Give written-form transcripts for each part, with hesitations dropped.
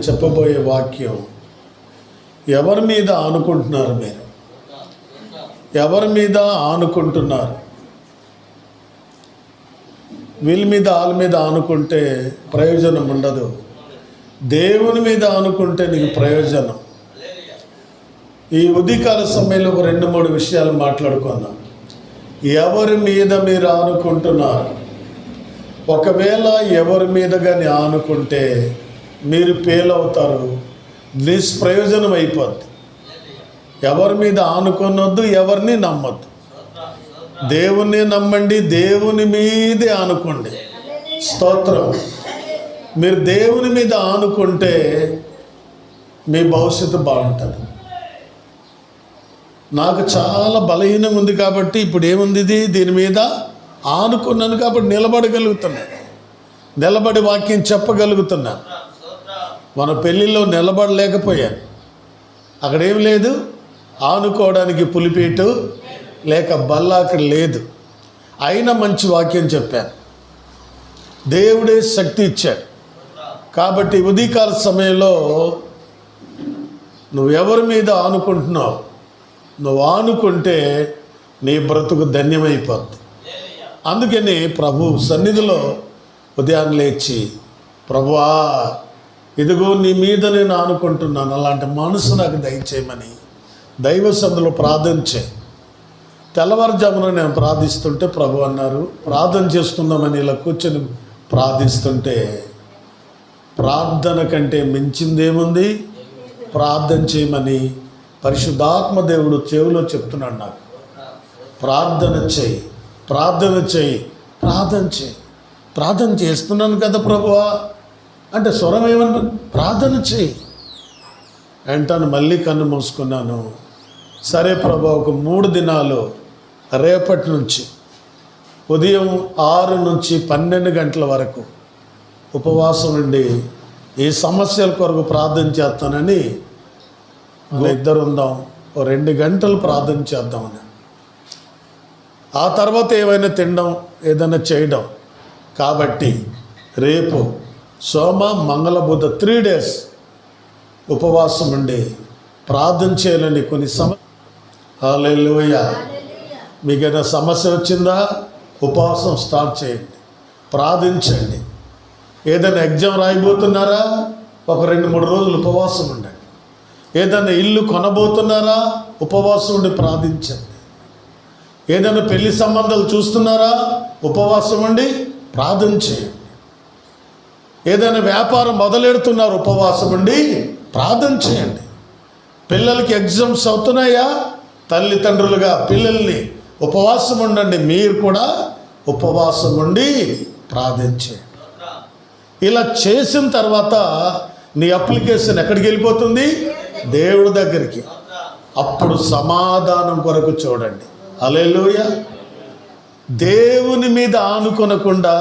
చెప్పబోయే వాక్యం ఎవరి మీద ఆనుకుంటున్నారు? మీరు ఎవరి మీద ఆనుకుంటున్నారు? వీళ్ళ మీద వాళ్ళ మీద ఆనుకుంటే ప్రయోజనం ఉండదు. దేవుని మీద ఆనుకుంటే నీకు ప్రయోజనం. ఈ ఉదయకాల సమయంలో ఒక 2-3 విషయాలు మాట్లాడుకుందాం. ఎవరి మీద మీరు ఆనుకుంటున్నారు? ఒకవేళ ఎవరి మీద కానీ ఆనుకుంటే మీరు ఫెయిల్ అవుతారు, నిష్ప్రయోజనం అయిపోద్ది. ఎవరి మీద ఆనుకొనొద్దు, ఎవరిని నమ్మొద్దు. దేవుణ్ణి నమ్మండి, దేవుని మీదే ఆనుకోండి. స్తోత్రం. మీరు దేవుని మీద ఆనుకుంటే మీ భవిష్యత్తు బాగుంటుంది. నాకు చాలా బలహీనంగా ఉంది కాబట్టి ఇప్పుడు ఏముంది, దీని మీద ఆనుకున్నాను కాబట్టి నిలబడగలుగుతున్నాను, నిలబడి వాక్యం చెప్పగలుగుతున్నాను. మన పెళ్ళిలో నిలబడలేకపోయాను. అక్కడేం లేదు, ఆనుకోవడానికి పులిపీటు లేక బల్ల అక్కడ లేదు. అయినా మంచి వాక్యం చెప్పాను. దేవుడే శక్తి ఇచ్చాడు. కాబట్టి ఉదయకాల సమయంలో నువ్వు ఎవరి మీద ఆనుకుంటున్నావు? నువ్వు ఆనుకుంటే నీ బ్రతుకు ధన్యమైపోద్ది. అందుకని ప్రభు సన్నిధిలో ఉదయాన్నే లేచి, ప్రభువా ఇదిగో నీ మీద నేను ఆనుకుంటున్నాను, అలాంటి మనసు నాకు దయచేయమని దైవ సన్నిధిలో ప్రార్థన చేయి. తెల్లవారుజామున నేను ప్రార్థిస్తుంటే ప్రభు అన్నారు, ప్రార్థన చేసుకుందామని ఇలా కూర్చొని ప్రార్థిస్తుంటే ప్రార్థన కంటే మించిందేముంది? ప్రార్థన చేయమని పరిశుద్ధాత్మ దేవుడు చెవిలో చెప్తున్నాడు నాకు. ప్రార్థన చేయి, ప్రార్థన చేయి, ప్రార్థన చేయి. ప్రార్థన చేస్తున్నాను కదా ప్రభువా అంటే స్వరం ఏమన్నా, ప్రార్థన చేయి వెంటనే మళ్ళీ కన్ను మూసుకున్నాను. సరే ప్రభు, ఒక 3 దినాలు రేపటి నుంచి ఉదయం 6 నుంచి 12 గంటల వరకు ఉపవాసం ఉండి ఈ సమస్యల కొరకు ప్రార్థన చేస్తానని, ఇద్దరు ఉందాం, ఓ 2 గంటలు ప్రార్థన చేద్దామని. ఆ తర్వాత ఏమైనా తినడం, ఏదైనా చేయడం. కాబట్టి రేపు సోమ మంగళ బుధ 3 డేస్ ఉపవాసం ఉండి ప్రార్థన చేయాలని కొన్ని హల్లెలూయా. మీకైనా సమస్య వచ్చిందా? ఉపవాసం స్టార్ట్ చేయండి, ప్రార్థించండి. ఏదైనా ఎగ్జామ్ రాయబోతున్నారా? ఒక 2-3 రోజులు ఉపవాసం ఉండండి. ఏదైనా ఇల్లు కొనబోతున్నారా? ఉపవాసం ఉండి ప్రార్థించండి. ఏదైనా పెళ్లి సంబంధాలు చూస్తున్నారా? ఉపవాసం ఉండి ప్రార్థన చేయండి. ఏదైనా వ్యాపారం మొదలెడుతున్నారు? ఉపవాసం ఉండి ప్రార్థన చేయండి. పిల్లలకి ఎగ్జామ్స్ అవుతున్నాయా? తల్లిదండ్రులుగా పిల్లల్ని ఉపవాసం ఉండండి, మీరు కూడా ఉపవాసం ఉండి ప్రార్థన చేయండి. ఇలా చేసిన తర్వాత నీ అప్లికేషన్ ఎక్కడికి వెళ్ళిపోతుంది? దేవుడి దగ్గరికి. అప్పుడు సమాధానం కొరకు చూడండి. హల్లెలూయా. దేవుని మీద ఆనుకొనకుండా,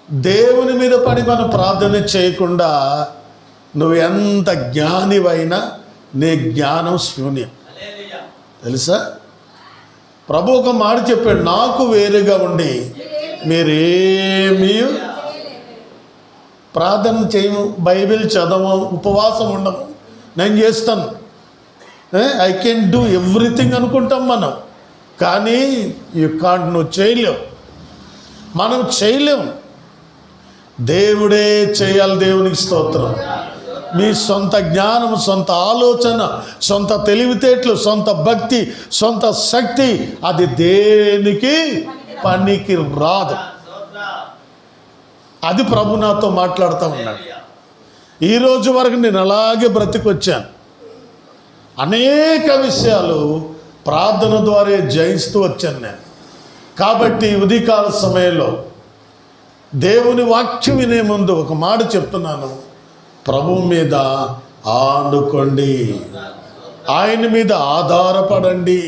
దేవుని మీద పడి మనం ప్రార్థన చేయకుండా నువ్వు ఎంత జ్ఞానివైనా నీ జ్ఞానం శూన్యం. తెలుసా? ప్రభు ఒక మాట చెప్పాడు, నాకు వేరుగా ఉండి మీరేమీ ప్రార్థన చేయము, బైబిల్ చదవము, ఉపవాసం ఉండము, నేను చేస్తాను, ఐ కెన్ డూ ఎవ్రీథింగ్ అనుకుంటాం మనం. కానీ యు కాంట్, నువ్వు చేయలేవు, మనం చేయలేము. దేవుడే చేయాలి. దేవునికి స్తోత్రం. మీ సొంత జ్ఞానం, సొంత ఆలోచన, సొంత తెలివితేటలు, సొంత భక్తి, సొంత శక్తి అది దేనికి పనికి రాదు. అది ప్రభు నాతో మాట్లాడుతూ ఉన్నాడు. ఈరోజు వరకు నేను అలాగే బ్రతికొచ్చాను. అనేక విషయాలు ప్రార్థన ద్వారా జయిస్తూ వచ్చాను నేను. కాబట్టి ఉదయకాల సమయంలో దేవుని వాక్యం వినే ముందు ఒక మాట చెప్తున్నాను, ప్రభువు మీద ఆనుకోండి, ఆయన మీద ఆధారపడండి.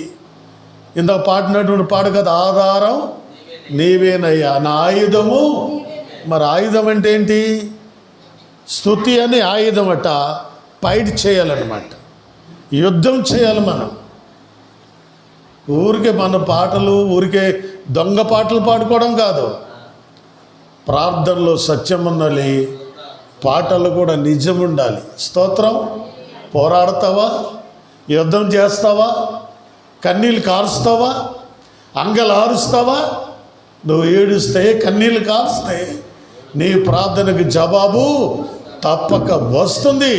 ఇందాక పాడినటువంటి పాట కదా, ఆధారం నీవేనయ్యా నా ఆయుధము. మరి ఆయుధం అంటే ఏంటి? స్తుతి అని ఆయుధం అట. ఫైట్ చేయాలన్నమాట, యుద్ధం చేయాలి మనం. ఊరికే మన పాటలు, ఊరికే దొంగ పాటలు పాడుకోవడం కాదు. ప్రార్థనలో సత్యం ఉండాలి, పాటలు కూడా నిజం ఉండాలి. స్తోత్రం. పోరాడతావా? యుద్ధం చేస్తావా? కన్నీళ్ళు కారుస్తావా? అంగలు ఆరుస్తావా? నువ్వు ఏడుస్తే, కన్నీళ్ళు కారుస్తే నీ ప్రార్థనకు జవాబు తప్పక వస్తుంది.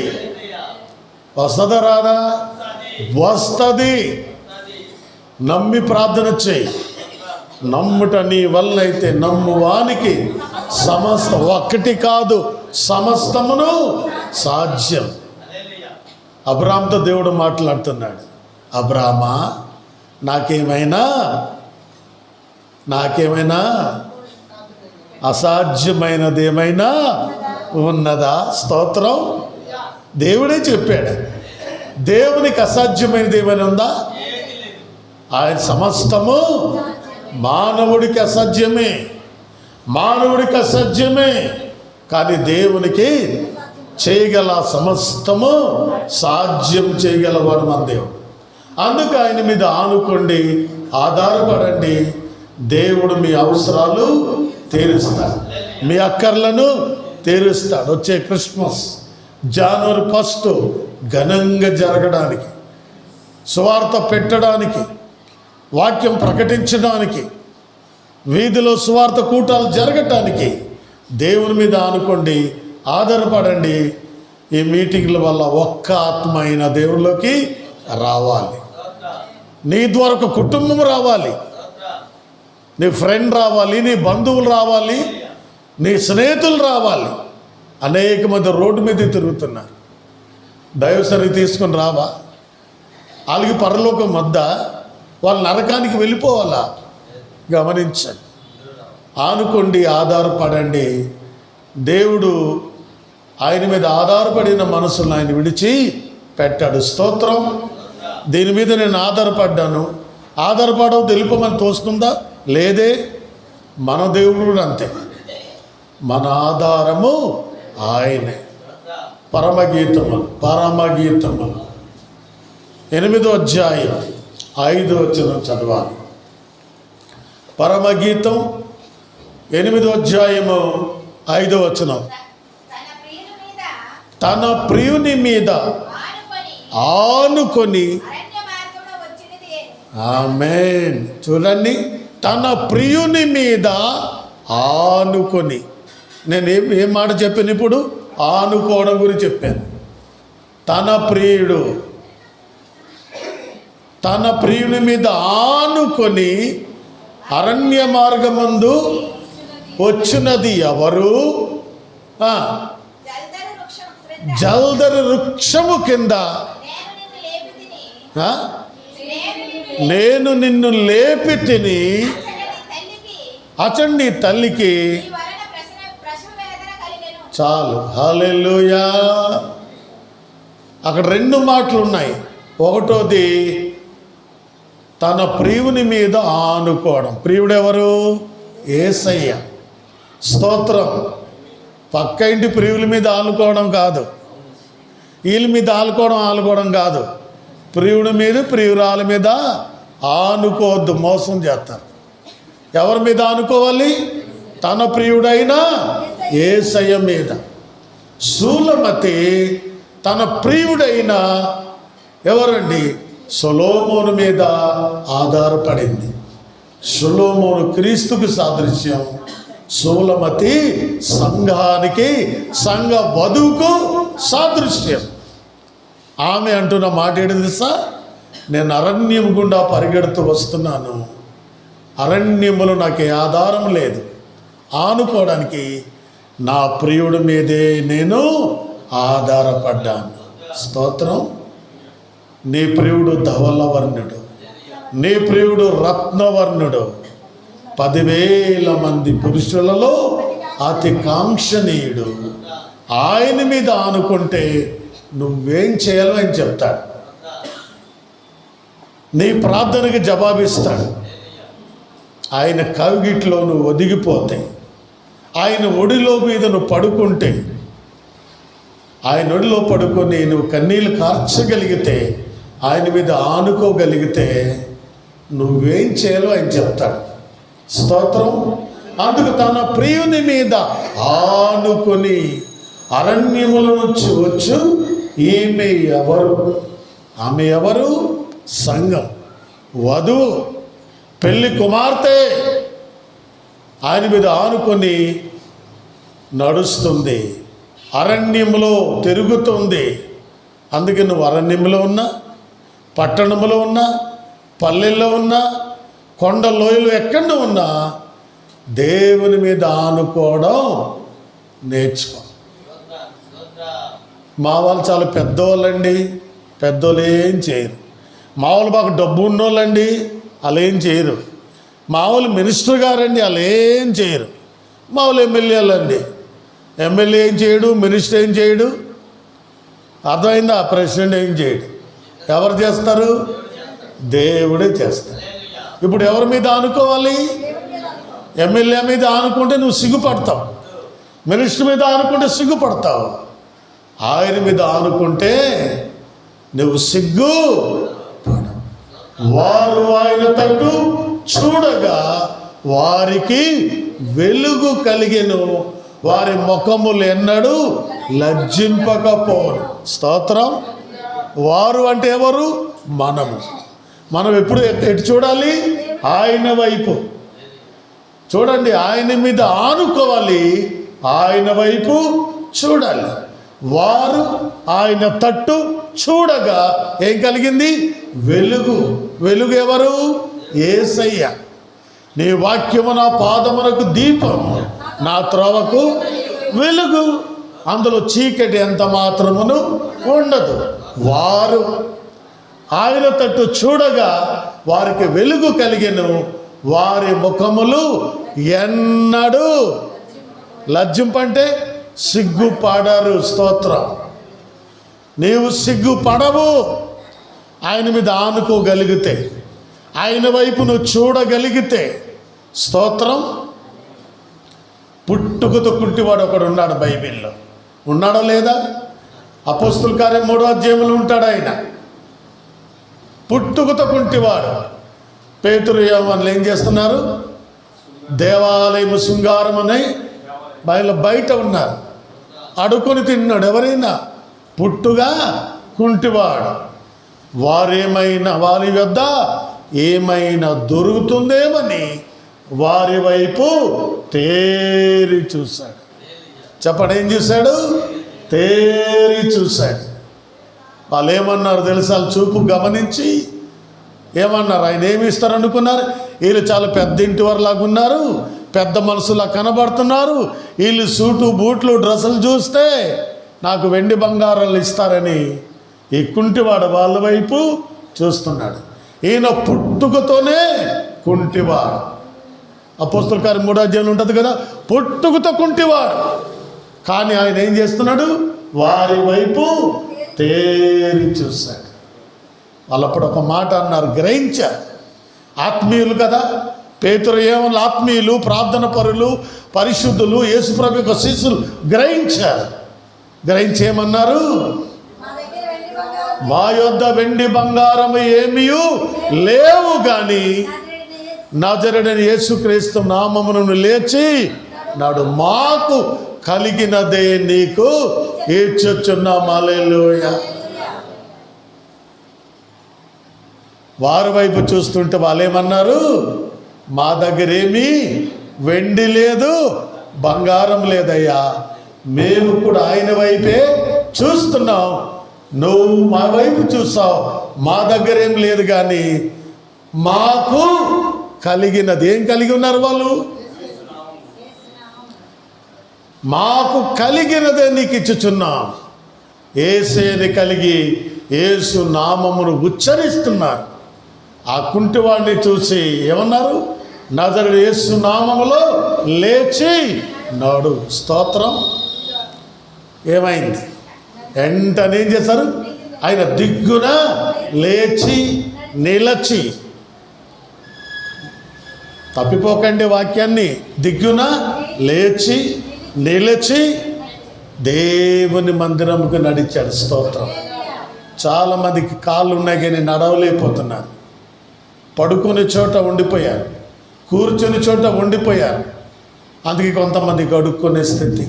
వస్తుందా రాదా? వస్తుంది. నమ్మి ప్రార్థన చేయి. నమ్ముట నీ వల్ల అయితే నమ్మువానికి సమస్త, ఒక్కటి కాదు సమస్తమును సాధ్యం. అబ్రాహాముతో దేవుడు మాట్లాడుతున్నాడు. అబ్రామా, నాకేమైనా అసాధ్యమైనది ఏమైనా ఉన్నదా? స్తోత్రం. దేవుడే చెప్పాడు. దేవునికి అసాధ్యమైనది ఏమైనా ఉందా? ఆయన సమస్తము మానవుడికి అసాధ్యమే, మానవుడికి అసాధ్యమే. కానీ దేవునికి చేయగల సమస్తము సాధ్యం చేయగలవాడు మన దేవుడు. అందుకు ఆయన మీద ఆనుకోండి, ఆధారపడండి. దేవుడు మీ అవసరాలు తీరుస్తాడు, మీ అక్కర్లను తీరుస్తాడు. వచ్చే క్రిస్మస్ జనవరి 1 ఘనంగా జరగడానికి, సువార్త పెట్టడానికి, వాక్యం ప్రకటించడానికి, వీధిలో సువార్త కూటాలు జరగటానికి దేవుని మీద ఆనుకోండి, ఆధారపడండి. ఈ మీటింగ్ల వల్ల ఒక్క ఆత్మ అయిన దేవుళ్ళకి రావాలి. నీ ద్వారా ఒక కుటుంబం రావాలి, నీ ఫ్రెండ్ రావాలి, నీ బంధువులు రావాలి, నీ స్నేహితులు రావాలి. అనేక మంది రోడ్డు మీద తిరుగుతున్నారు. దైవసరి తీసుకొని రావా? వాళ్ళకి పరలోకం వద్ద, వాళ్ళ నరకానికి వెళ్ళిపోవాలా? గమనించండి. ఆనుకోండి, ఆధారపడండి. దేవుడు ఆయన మీద ఆధారపడిన మనసులను ఆయన విడిచి పెట్టాడు. స్తోత్రం. దీని మీద నేను ఆధారపడ్డాను, ఆధారపడవు తెలిపమని తోస్తుందా? లేదే. మన దేవుడు అంతే, మన ఆధారము ఆయనే. పరమగీతములు 8వ అధ్యాయం 5వ వచనం చదవాలి. పరమగీతం 8వ అధ్యాయము 5వ వచనం. తన ప్రియుని మీద ఆనుకొని, ఆమేన్. చూడండి, తన ప్రియుని మీద ఆనుకొని. నేను ఏం మాట చెప్పాను ఇప్పుడు? ఆనుకోవడం గురించి చెప్పాను. తన ప్రియుని మీద ఆనుకొని అరణ్య మార్గమందు వచ్చినది ఎవరు? జల్దరి వృక్షము కింద నేను నిన్ను లేపి తిని, అచండి తల్లికి. చాలు. హల్లెలూయా. అక్కడ 2 మాటలు ఉన్నాయి. ఒకటోది తన ప్రియుని మీద ఆనుకోవడం. ప్రియుడెవరు? యేసయ్య. స్తోత్రం. పక్క ఇంటి ప్రియుల మీద ఆనుకోవడం కాదు, వీళ్ళ మీద ఆనుకోవడం కాదు. ప్రియుడి మీద, ప్రియురాల మీద ఆనుకోవద్దు, మోసం చేస్తారు. ఎవరి మీద ఆనుకోవాలి? తన ప్రియుడైన యేసయ్య మీద. సూలమతి తన ప్రియుడైన ఎవరండి? సొలొమోను మీద ఆధారపడింది. సొలొమోను క్రీస్తుకు సాదృశ్యం, సూలమతి సంఘానికి, సంఘ వధువుకు సాదృశ్యం. ఆమె అంటున్న మాట ఏంటి తెలుసా? నేను అరణ్యం గుండా పరిగెడుతూ వస్తున్నాను, అరణ్యములో నాకు ఆధారం లేదు, ఆనుకోవడానికి నా ప్రియుడి మీదే నేను ఆధారపడ్డాను. స్తోత్రం. నీ ప్రియుడు ధవలవర్ణుడు, నీ ప్రియుడు రత్నవర్ణుడు, 10,000 మంది పురుషులలో అతి కాంక్షణీయుడు. ఆయన మీద ఆనుకుంటే నువ్వేం చేయాలో అని చెప్తాడు. నీ ప్రార్థనకి జవాబిస్తాడు. ఆయన కవిగిట్లో నువ్వు ఒదిగిపోతే, ఆయన ఒడిలో మీద నువ్వు పడుకుంటే, ఆయన ఒడిలో పడుకొని నువ్వు కన్నీళ్ళు కార్చగలిగితే, ఆయన మీద ఆనుకోగలిగితే నువ్వేం చేయాలో ఆయన చెప్తాడు. స్తోత్రం. అందుకు తన ప్రియుని మీద ఆనుకొని అరణ్యముల నుంచి వచ్చు ఈమె ఎవరు? ఆమె ఎవరు? సంఘం, వధువు, పెళ్లి కుమార్తె. ఆయన మీద ఆనుకొని నడుస్తుంది, అరణ్యంలో తిరుగుతుంది. అందుకే నువ్వు అరణ్యంలో ఉన్నా, పట్టణంలో ఉన్నా, పల్లెల్లో ఉన్నా, కొండ లోయలు ఎక్కడ ఉన్నా దేవుని మీద ఆనుకోవడం నేర్చుకో. మా వాళ్ళు చాలా పెద్దవాళ్ళండి, పెద్దోళ్ళు ఏం చేయరు. మా వాళ్ళు బాగా డబ్బు ఉన్నోళ్ళండి, వాళ్ళు ఏం చేయరు. మా వాళ్ళు మినిస్టర్ గారండి, వాళ్ళు ఏం చేయరు. మా వాళ్ళు ఎమ్మెల్యేలండి, ఎమ్మెల్యే ఏం చేయడు, మినిస్టర్ ఏం చేయడు. అర్థమైందా? ప్రెసిడెంట్ ఏం చేయడు. ఎవరు చేస్తారు? దేవుడే చేస్తారు. ఇప్పుడు ఎవరి మీద ఆనుకోవాలి? ఎమ్మెల్యే మీద ఆనుకుంటే నువ్వు సిగ్గుపడతావు, మినిస్టర్ మీద ఆనుకుంటే సిగ్గుపడతావు. ఆయన మీద ఆనుకుంటే నువ్వు సిగ్గు. వారు ఆయన తట్టు చూడగా వారికి వెలుగు కలిగెను, వారి ముఖములు ఎన్నడూ లజ్జింపకపోను. స్తోత్రం. వారు అంటే ఎవరు? మనం ఎప్పుడు ఎటు చూడాలి? ఆయన వైపు చూడండి. ఆయన మీద ఆనుకోవాలి, ఆయన వైపు చూడాలి. వారు ఆయన తట్టు చూడగా ఏం కలిగింది? వెలుగు. వెలుగు ఎవరు? యేసయ్య. నీ వాక్యము నా పాదమునకు దీపం, నా త్రోవకు వెలుగు. అందులో చీకటి ఎంత మాత్రమును ఉండదు. వారు ఆయన తట్టు చూడగా వారికి వెలుగు కలిగెను, వారి ముఖములు ఎన్నడూ లజ్జింపంటే సిగ్గుపడరు. స్తోత్రం. నీవు సిగ్గుపడవు. ఆయన మీద ఆనుకోగలిగితే, ఆయన వైపు నువ్వు చూడగలిగితే. స్తోత్రం. పుట్టుకతో కుంటివాడు ఒకడు ఉన్నాడు బైబిల్లో. ఉన్నాడా లేదా? అపోస్తుల కార్యం 3వ అధ్యాయంలో ఉంటాడు ఆయన. పుట్టుకతో కుంటివాడు. పేతురు యోహానులు ఏం చేస్తున్నారు? దేవాలయము శృంగారం అని బయట ఉన్నారు, అడుకొని తిన్నాడు. ఎవరైనా పుట్టుగా కుంటివాడు. వారి వద్ద ఏమైనా దొరుకుతుందేమని వారి వైపు తేరి చూశాడు. చెప్పండి, ఏం చూశాడు? తేరి చూశాడు. వాళ్ళు ఏమన్నారు తెలుసా? చూపు గమనించి ఏమన్నారు? ఆయన ఏమి ఇస్తారు అనుకున్నారు? వీళ్ళు చాలా పెద్ద ఇంటి వారిలాగా ఉన్నారు, పెద్ద మనసులా కనబడుతున్నారు. వీళ్ళు సూటు బూట్లు డ్రెస్సులు చూస్తే నాకు వెండి బంగారాలు ఇస్తారని ఈ కుంటివాడు వాళ్ళ వైపు చూస్తున్నాడు. ఈయన పుట్టుకతోనే కుంటివాడు. అపోస్తుల కార్యం 3వ అధ్యాయంలో ఉంటుంది కదా, పుట్టుకతో కుంటివాడు. కానీ ఆయన ఏం చేస్తున్నాడు? వారి వైపు తేరి చూశాడు. వాళ్ళప్పుడు ఒక మాట అన్నారు, గ్రహించారు. ఆత్మీయులు కదా పేతురు, ఏమన్నా ఆత్మీయులు, ప్రార్థన పరులు, పరిశుద్ధులు, యేసుప్రభు యొక్క శిష్యులు గ్రహించారు. గ్రహించి ఏమన్నారు? మా యొద్ద వెండి బంగారము ఏమీ లేవు, కానీ నజరేయుడైన యేసుక్రీస్తు నామమును లేచి నాడు మాకు కలిగినదే నీకు ఇచ్చుచున్నాం. హల్లెలూయా. వారి వైపు చూస్తుంటే వాళ్ళు ఏమన్నారు? మా దగ్గర ఏమీ వెండి లేదు, బంగారం లేదయ్యా, మేము కూడా ఆయన వైపే చూస్తున్నాం. నువ్వు మా వైపు చూసావు, మా దగ్గర ఏం లేదు, కానీ మాకు కలిగినది. ఏం కలిగి ఉన్నారు వాళ్ళు? మాకు కలిగినదే నీకు ఇచ్చుచున్నాం. యేసుని కలిగి యేసు నామమును ఉచ్చరిస్తున్నారు. ఆ కుంటివాడిని చూసి ఏమన్నారు? నజరేయుడు యేసు నామములో లేచి నాడు. స్తోత్రం. ఏమైంది? వెంటనే ఏం చేశారు? ఆయన దిగ్గున లేచి నిలచి, తప్పిపోకండి వాక్యాన్ని, దిగ్గున లేచి నిలిచి దేవుని మందిరంకు నడిచాడు. స్తోత్రం. చాలామందికి కాళ్ళు ఉన్నాయి కానీ నడవలేకపోతున్నారు. పడుకునే చోట ఉండిపోయారు, కూర్చుని చోట ఉండిపోయారు. అందుకే కొంతమంది గడుక్కునే స్థితి.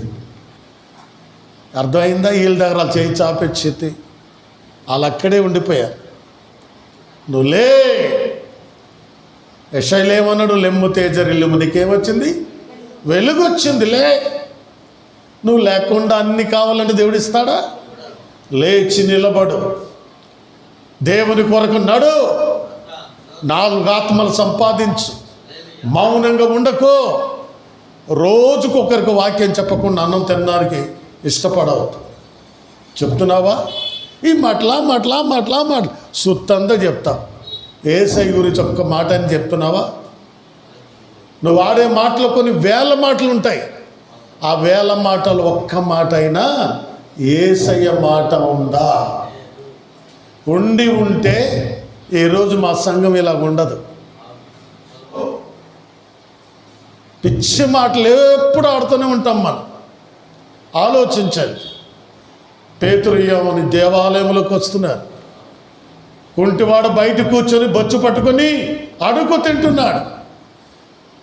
అర్థమైందా? వీళ్ళ దగ్గర వాళ్ళు చేయి చాపెచ్చి వాళ్ళు అక్కడే ఉండిపోయారు. నువ్వు లే, యెషయా ఏమన్నాడు? లెమ్ము తేజరిల్లుము, నీకేమొచ్చింది? వెలుగు వచ్చింది, లే. నువ్వు లేకుండా అన్ని కావాలంటే దేవుడు ఇస్తాడా? లేచి నిలబడు, దేవుని కొరకు నడు, 4 ఆత్మలు సంపాదించు, మౌనంగా ఉండకు. రోజుకు ఒకరికి వాక్యం చెప్పకుండా అన్నం తినడానికి ఇష్టపడవు. చెప్తున్నావా? ఈ మాటలా సుత్తంతా చెప్తావు. యేసయ్య గురించి ఒక్క మాట అని చెప్తున్నావా? నువ్వు ఆడే మాటలు కొన్ని వేల మాటలు ఉంటాయి. ఆ వేల మాటలు ఒక్క మాట అయినా యేసయ్య మాట ఉందా? ఉంటే ఈరోజు మా సంఘం ఇలా ఉండదు. పిచ్చి మాటలు ఎప్పుడు ఆడుతూనే ఉంటాం మనం. ఆలోచించండి. పేతురు యోహాను దేవాలయంలోకి వస్తున్నారు. కుంటివాడు బయట కూర్చొని బొచ్చు పట్టుకొని అడుగు తింటున్నాడు.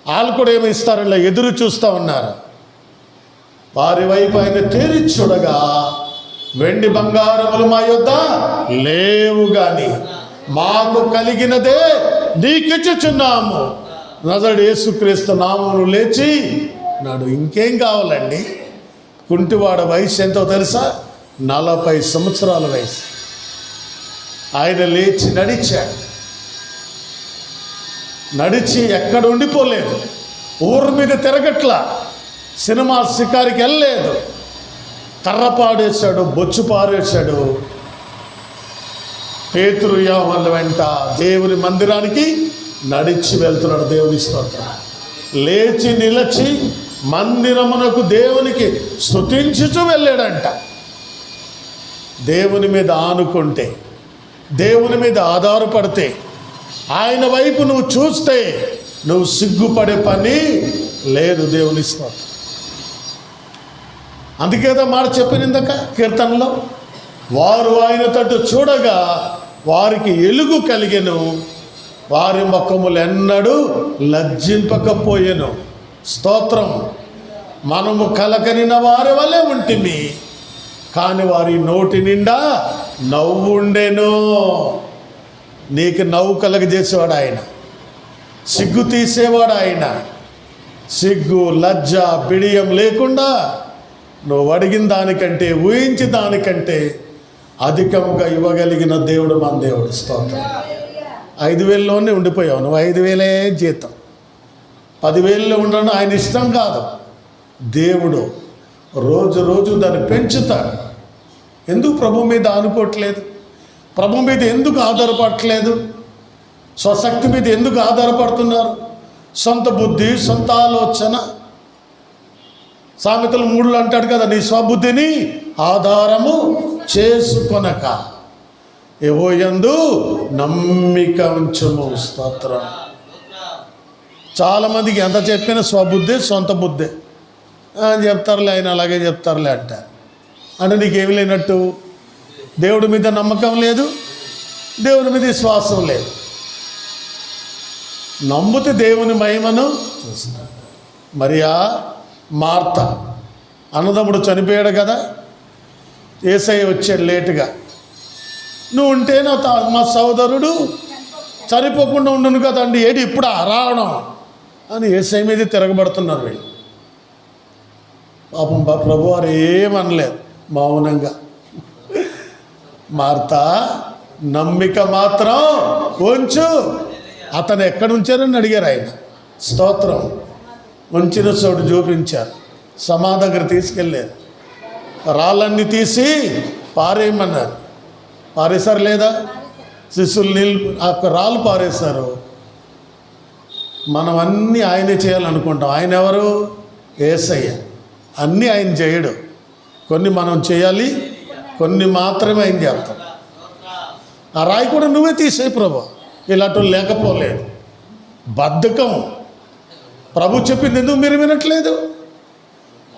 వాళ్ళు కూడా ఏమి ఇస్తారో ఎదురు చూస్తూ ఉన్నారు. వారి వైపు ఆయన తేరి చూడగా, వెండి బంగారములు మా యొద్ద లేవు గాని మాకు కలిగినదే నీకిచ్చుచున్నాము, నజరేయుడు యేసుక్రీస్తు నామమున లేచి నాడు. ఇంకేం కావాలండి? కుంటివాడ వయసు ఎంతో తెలుసా? 40 సంవత్సరాల వయసు. ఆయన లేచి నడిచి ఎక్కడ ఉండిపోలేదు. ఊరి మీద తిరగట్లా, సినిమా షికారికి వెళ్ళలేదు, కర్ర పాడేశాడు, బొచ్చు పారేశాడు. పేతురు యోహానుల వెంట దేవుని మందిరానికి నడిచి వెళ్తున్నాడు. దేవుని స్తోత్రం. లేచి నిలచి మందిరమునకు దేవునికి స్తుతించుచూ వెళ్ళాడంట. దేవుని మీద ఆనుకుంటే, దేవుని మీద ఆధారపడితే, ఆయన వైపు నువ్వు చూస్తే నువ్వు సిగ్గుపడే పని లేదు. దేవుని స్తోత్రం. అందుకేదా మాట చెప్పినందాక కీర్తనలో, వారు ఆయన తట్టు చూడగా వారికి ఎలుగు కలిగెను, వారి ముఖములు ఎన్నడూ లజ్జింపకపోయెను. స్తోత్రం. మనము కలకనిన వారి వలె ఉంటిమి, కానీ వారి నోటి నిండా నవ్వు ఉండెను. నీకు నవ్వు కలగజేసేవాడు ఆయన, సిగ్గు తీసేవాడు ఆయన. సిగ్గు, లజ్జ, బిడియం లేకుండా నువ్వు అడిగిన దానికంటే, ఊహించిన దానికంటే అధికంగా ఇవ్వగలిగిన దేవుడు మన దేవుడు. స్తోత్రం. 5,000లోనే ఉండిపోయావు నువ్వు. 5,000 జీతం. 10,000లో ఉండడం ఆయన ఇష్టం కాదు. దేవుడు రోజు రోజు దాన్ని పెంచుతాడు. ఎందుకు ప్రభు మీద ఆనుకోవట్లేదు? ప్రభు మీద ఎందుకు ఆధారపడట్లేదు? స్వశక్తి మీద ఎందుకు ఆధారపడుతున్నారు? సొంత బుద్ధి, సొంత ఆలోచన. సామెతలు 3లో అంటాడు కదా, నీ స్వబుద్ధిని ఆధారము చేసుకొనక యెహోవాయందు నమ్మిక ఉంచుము. స్తోత్రం. చాలామందికి ఎంత చెప్పినా స్వబుద్ధి, సొంత బుద్ధి అని చెప్తారులే, ఆయన అలాగే చెప్తారులే అంటారు. అంటే నీకేమి లేనట్టు? దేవుడి మీద నమ్మకం లేదు, దేవుని మీద విశ్వాసం లేదు. నమ్మితే దేవుని మహిమను చూస్తాడు. మరియా, మార్త అన్నదమ్ముడు చనిపోయాడు కదా, యేసయ్య వచ్చాడు లేటుగా. నువ్వు ఉంటే మా సోదరుడు చనిపోకుండా ఉండను కదండి, ఏడు ఇప్పుడు రావడం అని యేసయ్య మీద తిరగబడుతున్నారు వీళ్ళు. పాపం ప్రభువారు ఏమనలేదు, మౌనంగా. మార్త, నమ్మిక మాత్రం ఉంచు. అతను ఎక్కడ ఉంచారని అడిగారు ఆయన. స్తోత్రం. ఉంచిన చోటు చూపించారు. సమాధి దగ్గర తీసుకెళ్ళారు. రాళ్ళన్నీ తీసి పారేయమన్నారు. పారేశారు లేదా? శిష్యులు నీళ్ళు రాళ్ళు పారేశారు. మనం అన్నీ ఆయనే చేయాలనుకుంటాం. ఆయన ఎవరు? యేసయ్య. అన్నీ ఆయన చేయడు. కొన్ని మనం చేయాలి, కొన్ని మాత్రమే ఆయన చేస్తాం. ఆ రాయి కూడా నువ్వే తీసేయి ప్రభు. ఇలాంటి లేకపోలేదు. బద్ధకం. ప్రభు చెప్పింది ఎందుకు మీరు వినట్లేదు?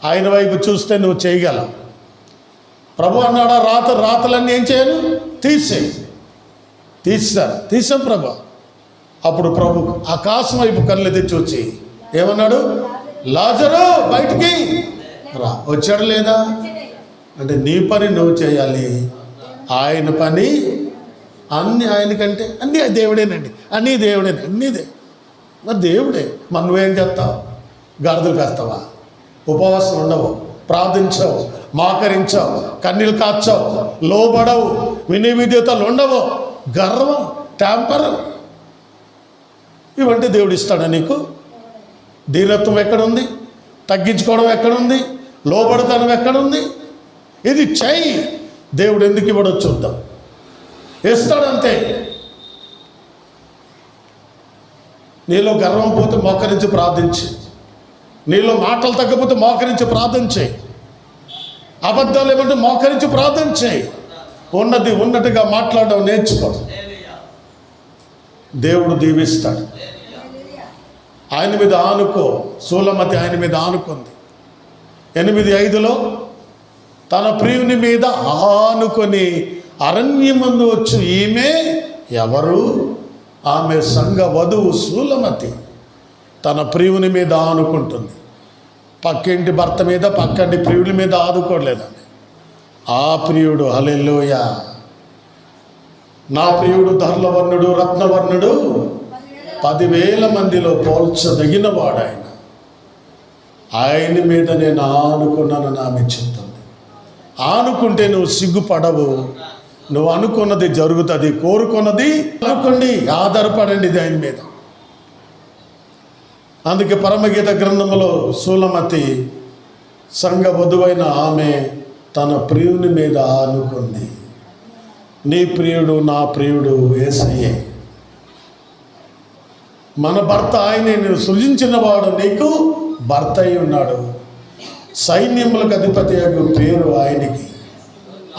ఆయన వైపు చూస్తే నువ్వు చేయగలవు. ప్రభు అన్నాడా, రాతలన్నీ ఏం చేయను? తీసాం ప్రభు. అప్పుడు ప్రభు ఆకాశం వైపు కళ్ళెత్తి చూచి ఏమన్నాడు? లాజరు బయటికి రా. వచ్చాడు లేదా? అంటే నీ పని నువ్వు చేయాలి, ఆయన పని అన్నీ ఆయనకంటే అన్నీ దేవుడేనండి, అన్నీ దేవుడేనండి, అన్నీదే. మరి దేవుడే, మరి నువ్వేం చేస్తావు? గాడిదలు వేస్తావా? ఉపవాసం ఉండవు, ప్రార్థించవు, మాకరించవు, కన్నీళ్ళు కార్చవు, లోబడవు, వినయ ఉండవు, గర్వం, ట్యాంపర్, ఇవంటే దేవుడు ఇస్తాడా నీకు? దీనత్వం ఎక్కడుంది? తగ్గించుకోవడం ఎక్కడుంది? లోబడతనం ఎక్కడుంది? ఇది చెయ్యి. దేవుడు ఎందుకు ఇవ్వడో చూద్దాం. ఇస్తాడంతే. నీలో గర్వం పోతే మోకరించి ప్రార్థించి, నీలో మాటలు తగ్గపోతే మోకరించి ప్రార్థించే, అబద్ధాలు ఏమంటే మోకరించి ప్రార్థించే, ఉన్నది ఉన్నట్టుగా మాట్లాడడం నేర్చుకో. దేవుడు దీవిస్తాడు. ఆయన మీద ఆనుకో. సూలమతి ఆయన మీద ఆనుకుంది. 8:5 తన ప్రియుని మీద ఆనుకొని అరణ్యమందు వచ్చు ఈమె ఎవరు? ఆమె సంఘ వధువు సూలమతి. తన ప్రియుని మీద ఆనుకుంటుంది. పక్కింటి భర్త మీద, పక్కంటి ప్రియుడి మీద ఆదుకోలేదని. ఆ ప్రియుడు, హల్లెలూయా, నా ప్రియుడు ధర్లవర్ణుడు, రత్నవర్ణుడు, 10,000 మందిలో పోల్చదగిన వాడాయన. ఆయన మీద నేను ఆనుకున్నానని ఆమె చెప్తుంది. ఆనుకుంటే నువ్వు సిగ్గుపడవు. నువ్వు అనుకున్నది జరుగుతుంది. కోరుకున్నది అనుకోండి, ఆధారపడండి ఆయన మీద. అందుకే పరమగీత గ్రంథంలో సూలమతి సంఘ వధువైన ఆమె తన ప్రియుని మీద ఆనుకుంది. నీ ప్రియుడు, నా ప్రియుడు యేసయ్యే. మన భర్త ఆయనే. నేను సృజించిన వాడు నీకు భర్త అయి ఉన్నాడు. సైన్యములకు అధిపతి యొక్క పేరు ఆయనకి.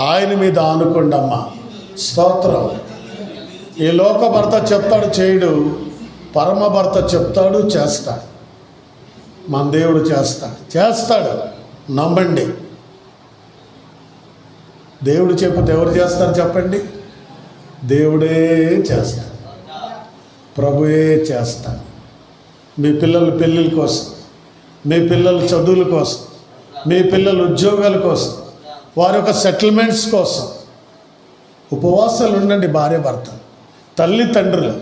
ఆయన మీద ఆనుకోండమ్మా. స్తోత్రం. ఈ లోక భర్త చెప్తాడు చేయడు, పరమ భర్త చెప్తాడు చేస్తాడు. మన దేవుడు చేస్తాడు. నమ్మండి. దేవుడు చెప్పితే ఎవరు చేస్తారు చెప్పండి? దేవుడే చేస్తాడు, ప్రభువే చేస్తాడు. మీ పిల్లల పెళ్ళిళ్ళ కోసం, మీ పిల్లల చదువుల కోసం, మీ పిల్లల ఉద్యోగాల కోసం, వారి యొక్క సెటిల్మెంట్స్ కోసం ఉపవాసాలు ఉండండి. భార్య భర్త, తల్లి తండ్రులు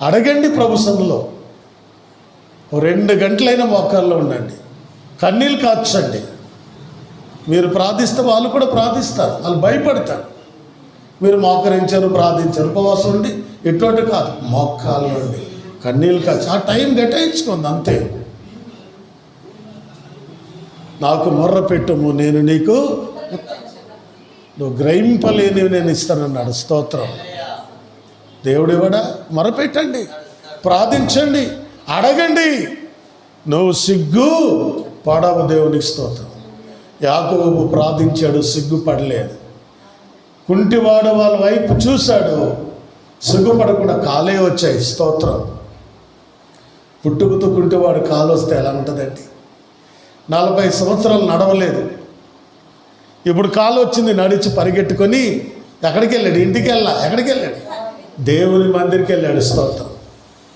అడగండి ప్రభు సన్నిధిలో. 2 గంటలైన మోకాల్లో ఉండండి. కన్నీళ్ళు కార్చండి. మీరు ప్రార్థిస్తే వాళ్ళు కూడా ప్రార్థిస్తారు. వాళ్ళు భయపడతారు. మీరు మోకరించారు, ప్రార్థించారు, ఉపవాసం ఉండి ఎటువంటి కాదు, మోకాల్లో ఉండి కన్నీళ్ళు కార్చి ఆ టైం గటాయించుకుంది అంతే. నాకు మొర్ర పెట్టుము, నేను నీకు, నువ్వు గ్రహింపలేనివి నేను ఇస్తానన్నాడు. స్తోత్రం. దేవుడు ఇవ్వడా? మొరపెట్టండి, ప్రార్థించండి, అడగండి. నువ్వు సిగ్గు పడవు. దేవునికి స్తోత్రం. యాకోబు ప్రార్థించాడు, సిగ్గుపడలేదు. కుంటివాడు వాళ్ళ వైపు చూశాడు, సిగ్గుపడకుండా కాలే వచ్చాయి. స్తోత్రం. పుట్టుకతో కుంటివాడు కాలు వస్తే ఎలా ఉంటుందండి? 40 సంవత్సరాలు నడవలేదు, ఇప్పుడు కాలు వచ్చింది, నడిచి పరిగెట్టుకొని ఎక్కడికి వెళ్ళాడు? ఇంటికి ఎక్కడికి వెళ్ళాడు? దేవుని మందిరికి వెళ్ళాడు. స్తోత్రం.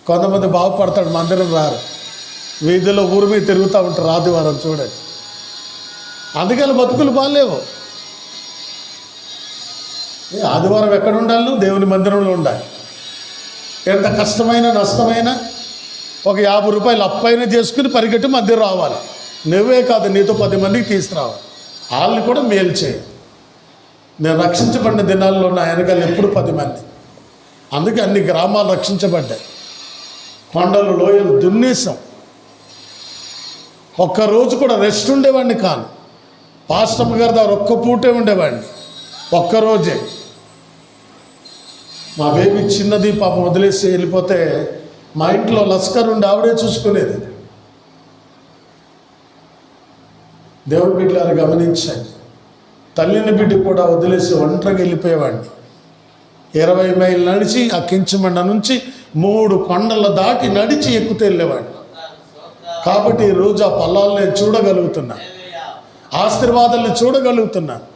కొంతమంది బాగుపడతాడు, మందిరం రారు, వీధిలో ఊరి మీద తిరుగుతూ ఉంటారు ఆదివారం. చూడండి, అందుకని బతుకులు బాగాలేవు. ఆదివారం ఎక్కడ ఉండాలి? దేవుని మందిరంలో ఉండాలి. ఎంత కష్టమైనా నష్టమైనా ఒక 50 రూపాయలు అప్పైనా చేసుకుని పరిగెట్టి మందిరం రావాలి. నువ్వే కాదు, నీతో 10 మందికి తీసుకురావాలి. వాళ్ళని కూడా మేలు చేయి. నేను రక్షించబడిన దినాల్లో నా వెనకాల ఎప్పుడు 10 మంది. అందుకే అన్ని గ్రామాలు రక్షించబడ్డాయి. కొండలు, లోయలు దున్నేసాం. ఒక్కరోజు కూడా రెస్ట్ ఉండేవాడిని కాను. పాస్టమ్మ గారి దగ్గర ఒక్క పూటే ఉండేవాడిని, ఒక్కరోజే. మా బేబీ చిన్నది, పాపం వదిలేసి వెళ్ళిపోతే మా ఇంట్లో లస్కర్ ఉండి ఆవిడే చూసుకునేది. దేవుడి బిడ్డలారు గమనించండి. తల్లిని బిడ్డ కూడా వదిలేసి ఒంటరిగా వెళ్ళిపోయేవాడిని. 20 మైళ్ళు నడిచి ఆ కించమండ నుంచి 3 కొండల దాటి నడిచి ఎక్కుతూ వెళ్ళేవాడిని. కాబట్టి ఈరోజు ఆ పొలాలను నేను చూడగలుగుతున్నా, ఆశీర్వాదాలను చూడగలుగుతున్నాను.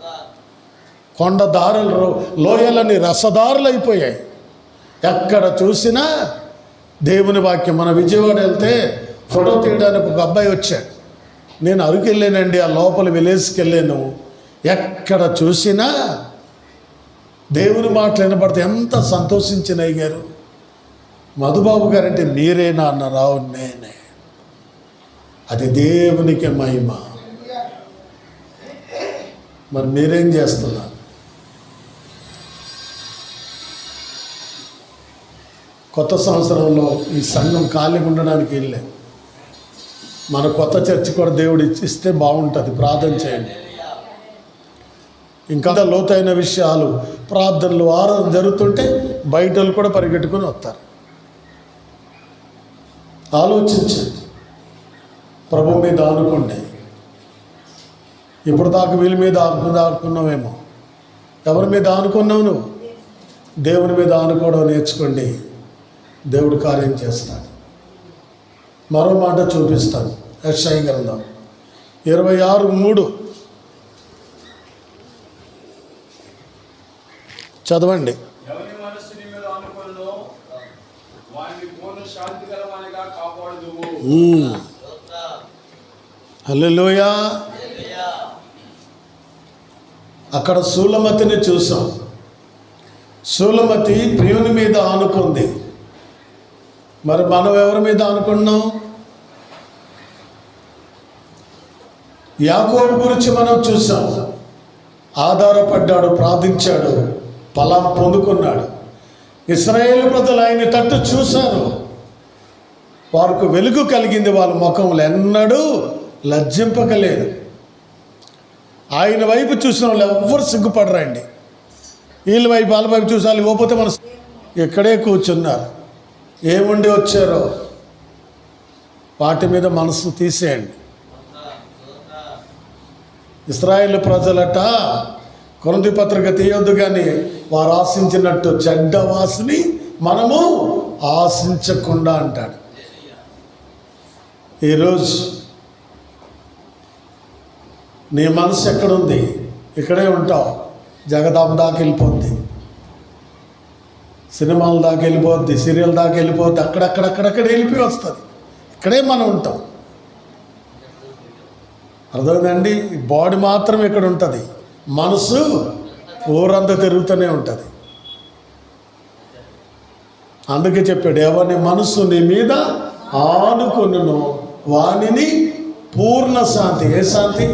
కొండ దారులు, లోయలని రసదారులు అయిపోయాయి. ఎక్కడ చూసినా దేవుని వాక్యం. మన విజయవాడ వెళ్తే ఫోటో తీయడానికి ఒక అబ్బాయి వచ్చాడు. నేను అరకు వెళ్ళానండి, ఆ లోపల విలేజ్కి వెళ్ళాను. ఎక్కడ చూసినా దేవుని మాటలు వినపడితే ఎంత సంతోషించిన అయ్యారు. మధుబాబు గారంటే మీరేనా అన్నారు. అవును నేనే. అది దేవునికి మహిమ. మరి మీరేం చేస్తున్నారు? కొత్త సంవత్సరంలో ఈ సంఘం ఖాళీగా ఉండడానికి వెళ్ళే మన కొత్త చర్చి కూడా దేవుడు ఇస్తే బాగుంటుంది. ప్రార్థన చేయండి. ఇంకా లోతైన విషయాలు ప్రార్థనలు ఆరాధన జరుగుతుంటే బయట వాళ్ళు కూడా పరిగెట్టుకుని వస్తారు. ఆలోచించండి. ప్రభు మీద ఆనుకోండి. ఇప్పుడు దాకా వీళ్ళ మీద ఆనుకున్నావేమో. ఎవరి మీద ఆనుకున్నావు నువ్వు? దేవుని మీద ఆనుకోవడం నేర్చుకోండి. దేవుడు కార్యం చేస్తాడు. మరో మాట చూపిస్తాను. యెషయా గ్రంథం 26:3 చదవండి. హల్లెలూయా. అక్కడ సూలమతిని చూసాం. సూలమతి ప్రియుని మీద ఆనుకుంది. మరి మనం ఎవరి మీద ఆనుకున్నాం? యాకోబు గురించి మనం చూసాం. ఆధారపడ్డాడు, ప్రార్థించాడు, ఫలం పొందుకున్నాడు. ఇశ్రాయేలు ప్రజలు ఆయన తట్టు చూశారు. వారికి వెలుగు కలిగింది. వాళ్ళ ముఖంలో ఎన్నడూ లజ్జింపకలేదు. ఆయన వైపు చూసిన వాళ్ళు ఎవ్వరు సిగ్గుపడరండి. వీళ్ళ వైపు వాళ్ళ వైపు చూసాలి. ఇవ్వకపోతే మన ఇక్కడే కూర్చున్నారు. ఏముండి వచ్చారో వాటి మీద మనసు తీసేయండి. ఇశ్రాయేలు ప్రజలట కొరింథీ పత్రిక తీయొద్దు కానీ వారు ఆశించినట్టు చెడ్డ వాసిని మనము ఆశించకుండా అంటాడు. ఈరోజు నీ మనసు ఎక్కడుంది? ఇక్కడే ఉంటావు. జగదాం దాకా వెళ్ళిపోద్ది, సినిమాల దాకా వెళ్ళిపోద్ది, సీరియల్ దాకా వెళ్ళిపోద్ది, అక్కడక్కడ వెళ్ళిపోయి వస్తుంది. ఇక్కడే మనం ఉంటాం. అర్థమైందండి? బాడీ మాత్రం ఇక్కడ ఉంటుంది, మనసు ఊరంతా తిరుగుతూనే ఉంటుంది. అందుకే చెప్పాడు, ఎవరి మనసు నీ మీద ఆనుకొనును వానిని పూర్ణ శాంతి. ఏ శాంతి?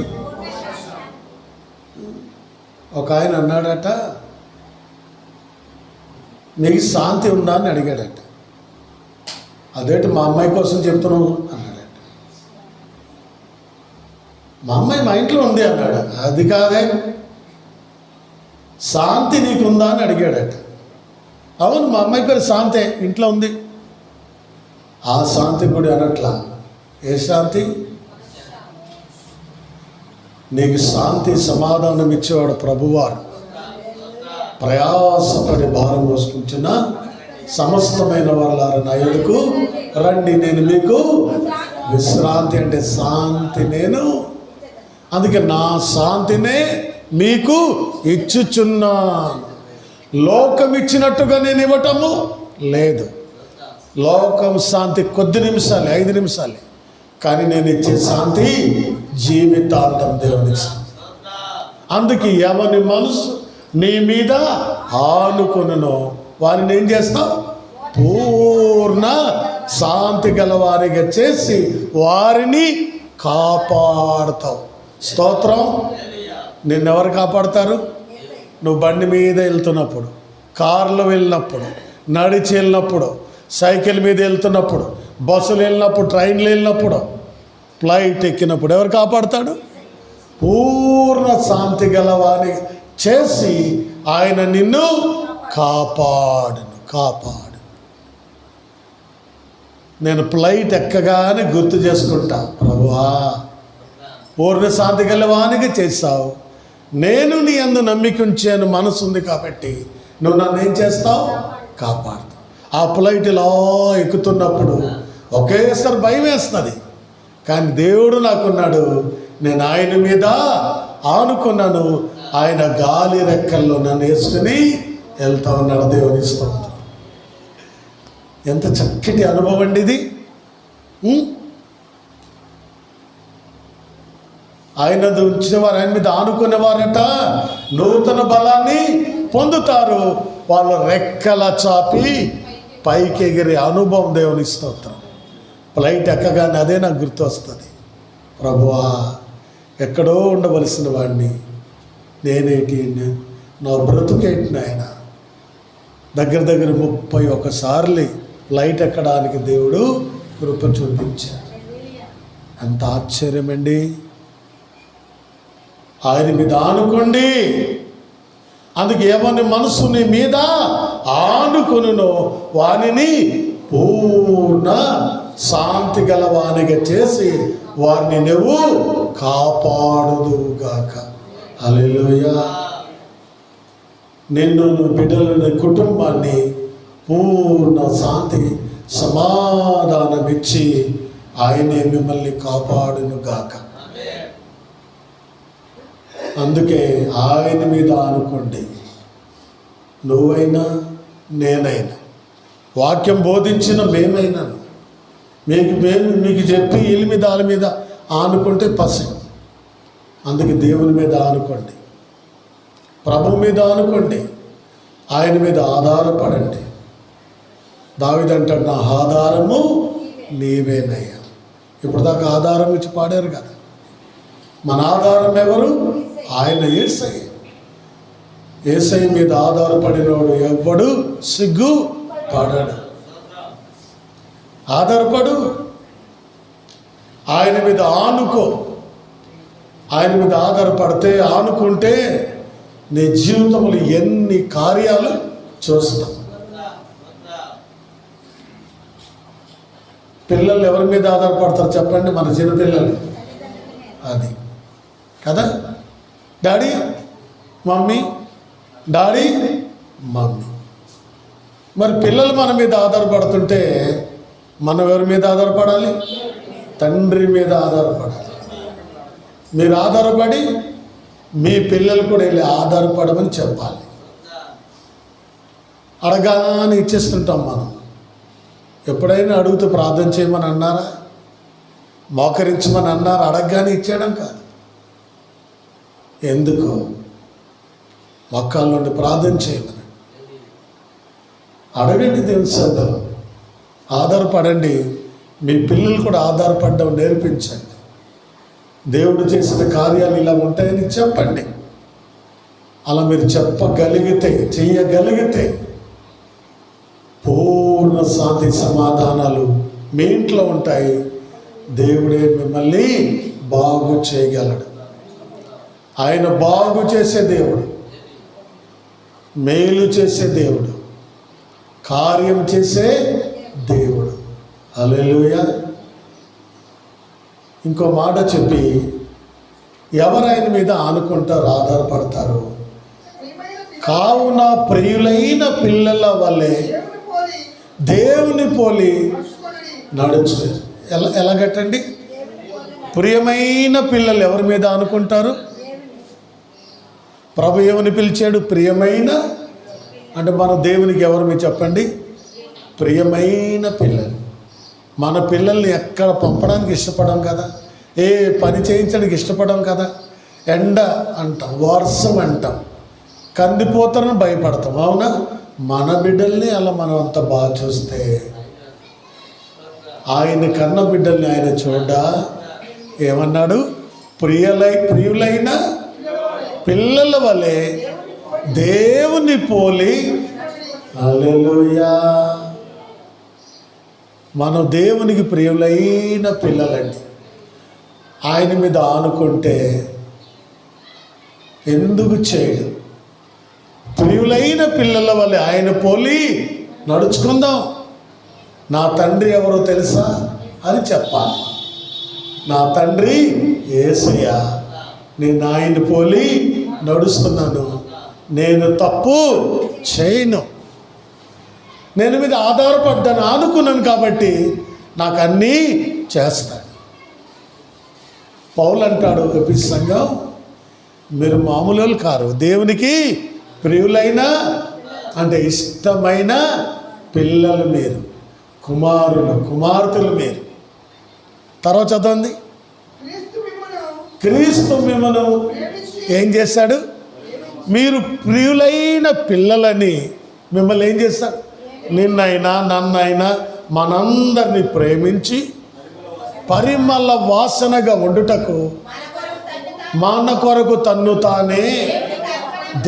ఒక ఆయన అన్నాడట, నీకు శాంతి ఉందా అని అడిగాడట. అదేంటి మా అమ్మాయి కోసం చెప్తున్నావు అన్నాడట. మా అమ్మాయి మా ఇంట్లో ఉంది అన్నాడు. అది కాదే, శాంతి నీకుందా అని అడిగాడట. అవును, మా అమ్మాయి పేరు శాంతే, ఇంట్లో ఉంది. ఆ శాంతి కూడా అనట్లా. ఏ శాంతి? నీకు శాంతి సమాధానం ఇచ్చేవాడు ప్రభువారు. ప్రయాసపడి భారం మోసుకుంటున్న సమస్తమైన వాళ్ళారు నా యొద్దకు రండి, నేను మీకు విశ్రాంతి. అంటే శాంతి నేను. అందుకే నా శాంతినే మీకు ఇచ్చుచున్నాను. లోకం ఇచ్చినట్టుగా నేను ఇవ్వటము లేదు. లోకం శాంతి కొద్ది నిమిషాలే, 5 నిమిషాలే. కానీ నేను ఇచ్చే శాంతి జీవితాంతం దేవుని. అందుకే ఎవరి మనసు నీ మీద ఆనుకొనునో వారిని ఏం చేస్తావు? పూర్ణ శాంతి గల వారిగా చేసి వారిని కాపాడుతావు. స్తోత్రం. నిన్నెవరు కాపాడుతారు? నువ్వు బండి మీద వెళ్తున్నప్పుడు, కారులో వెళ్ళినప్పుడు, నడిచి వెళ్ళినప్పుడు, సైకిల్ మీద వెళ్తున్నప్పుడు, బస్సులు వెళ్ళినప్పుడు, ట్రైన్లు వెళ్ళినప్పుడు, ఫ్లైట్ ఎక్కినప్పుడు ఎవరు కాపాడుతాడు? పూర్ణ శాంతి గలవాని చేసి ఆయన నిన్ను కాపాడు. నేను ఫ్లైట్ ఎక్కగానే గుర్తు చేసుకుంటా, ప్రభువా పూర్ణ శాంతి గలవానికి చేస్తావు, నేను నీ యందు నమ్మిక ఉంచాను, మనసు ఉంది కాబట్టి నువ్వు నన్ను ఏం చేస్తావు? కాపాడుతావు. ఆ ఫ్లైట్ ఇలా ఎక్కుతున్నప్పుడు ఒకేసారి భయం వేస్తుంది. కానీ దేవుడు నాకున్నాడు, నేను ఆయన మీద ఆనుకున్నాను, ఆయన గాలి రెక్కల్లో నన్ను వేసుకుని వెళ్తా ఉన్నాడు. దేవుని స్తోత్రం. ఎంత చక్కటి అనుభవం అండి ఇది. ఆయన ఉంచిన వారు, ఆయన మీద ఆనుకునేవారట నూతన బలాన్ని పొందుతారు. వాళ్ళు రెక్కల చాపి పైకి ఎగిరే అనుభవం. దేవుని స్తోత్రం. ఫ్లైట్ ఎక్కగానే అదే నాకు గుర్తు వస్తుంది. ప్రభువా, ఎక్కడో ఉండవలసిన వాడిని నేనేటి, నా బ్రతుకేటి నాయన. దగ్గర 31 సార్లు ఫ్లైట్ ఎక్కడానికి దేవుడు కృప చూపించాడు. ఎంత ఆశ్చర్యమండి. ఆయన మీద ఆనుకోండి. అందుకే ఎవరి మనసు నీ మీద ఆనుకొనునో వానిని పూర్ణ శాంతి గల వానిగా చేసి వారిని నువ్వు కాపాడుదువుగాక. హల్లెలూయా. నిన్ను, బిడ్డలను, కుటుంబాన్ని పూర్ణ శాంతి సమాధానం ఇచ్చి ఆయనే మిమ్మల్ని కాపాడునుగాక. అందుకే ఆయన మీద ఆనుకోండి. నువ్వైనా నేనైనా, వాక్యం బోధించిన మేమైనాను, మీకు చెప్పి వీళ్ళ మీద వాళ్ళ మీద ఆనుకుంటే పసి. అందుకే దేవుని మీద ఆనుకోండి, ప్రభు మీద ఆనుకోండి, ఆయన మీద ఆధారపడండి. దావీదు అంటాడు, నా ఆధారము నీవేనయ్యా. ఇప్పుడు దాకా ఆధారం ఇచ్చి పాడారు కదా. మన ఆధారం ఎవరు? ఆయన యేసయ్య. యేసయ్య మీద ఆధారపడినోడు ఎవ్వడు సిగ్గు పడడు. ఆధారపడు, ఆయన మీద ఆనుకో. ఆయన మీద ఆధారపడితే, ఆనుకుంటే నీ జీవితంలో ఎన్ని కార్యాలు చూస్తాం. పిల్లలు ఎవరి మీద ఆధారపడతారు చెప్పండి? మన చిన్నపిల్లలు. అది కదా, డాడీ మమ్మీ, డాడీ మమ్మీ. మరి పిల్లలు మన మీద ఆధారపడుతుంటే మనం ఎవరి మీద ఆధారపడాలి? తండ్రి మీద ఆధారపడాలి. మీరు ఆధారపడి మీ పిల్లలు కూడా వెళ్ళి ఆధారపడమని చెప్పాలి. అడగానే ఇచ్చేస్తుంటాం మనం. ఎప్పుడైనా అడుగుతూ ప్రార్థన చేయమని అన్నారా? మోకరించమని అన్నారా? అడగగానే ఇచ్చేయడం కాదు. ఎందుకు? మొక్కల నుండి ప్రార్థన చేయమని అడగండి. దేవుని సన్నిధిలో ఆధారపడండి. మీ పిల్లలు కూడా ఆధారపడడం నేర్పించండి. దేవుడు చేసిన కార్యాలు ఇలా ఉంటాయని చెప్పండి. అలా మీరు చెప్పగలిగితే, చెయ్యగలిగితే పూర్ణ శాంతి సమాధానాలు మీ ఇంట్లో ఉంటాయి. దేవుడే మిమ్మల్ని బాగు చేయగలడు. ఆయన బాగు చేసే దేవుడు, మేలు చేసే దేవుడు, కార్యం చేసే దేవుడు. హల్లెలూయా. ఇంకో మాట చెప్పి, ఎవరు ఆయన మీద ఆనుకుంటారు, ఆధారపడతారు. కావున ప్రియులైన పిల్లల వలె దేవుని పోలి నడుచు. ఎలాగట్టండి? ప్రియమైన పిల్లలు ఎవరి మీద ఆనుకుంటారు? ప్రభు ఏమని పిలిచాడు? ప్రియమైన. అంటే మన దేవునికి ఎవరు మీరు చెప్పండి? ప్రియమైన పిల్లలు. మన పిల్లల్ని ఎక్కడ పంపడానికి ఇష్టపడం కదా, ఏ పని చేయించడానికి ఇష్టపడం కదా. ఎండ అంటాం, వర్షం అంటాం, కందిపోతారని భయపడతాం. అవునా? మన బిడ్డల్ని అలా మనం అంత బాగా చూస్తే, ఆయన కన్న బిడ్డల్ని ఆయన చూడ్డా ఏమన్నాడు? ప్రియులైన పిల్లల వలె దేవుని పోలి. హల్లెలూయా. మనం దేవునికి ప్రియులైన పిల్లలండి. ఆయన మీద ఆనుకుంటే ఎందుకు చేయడు? ప్రియులైన పిల్లల వలె ఆయన పోలి నడుచుకుందాం. నా తండ్రి ఎవరో తెలుసా అని చెప్పాలి. నా తండ్రి యేసయ్య. నేను ఆయన పోలి నడుస్తున్నాను. నేను తప్పు చేయను. నేను మీద ఆధారపడ్డాను, ఆనుకున్నాను కాబట్టి నాకు అన్నీ చేస్తాడు. పౌలు అంటాడు, ఎఫెసీ సంఘం, మీరు మామూలు కారు, దేవునికి ప్రియులైన అంటే ఇష్టమైన పిల్లలు మీరు, కుమారులు కుమార్తెలు మీరు. తర్వాత చదవండి. క్రీస్తు మిమ్మల్ని ఏం చేశాడు? మీరు ప్రియులైన పిల్లలని మిమ్మల్ని ఏం చేశాడు? నిన్నైనా నన్నైనా మనందరినీ ప్రేమించి పరిమళ వాసనగా ఉండుటకు మన కొరకు తన్ను తానే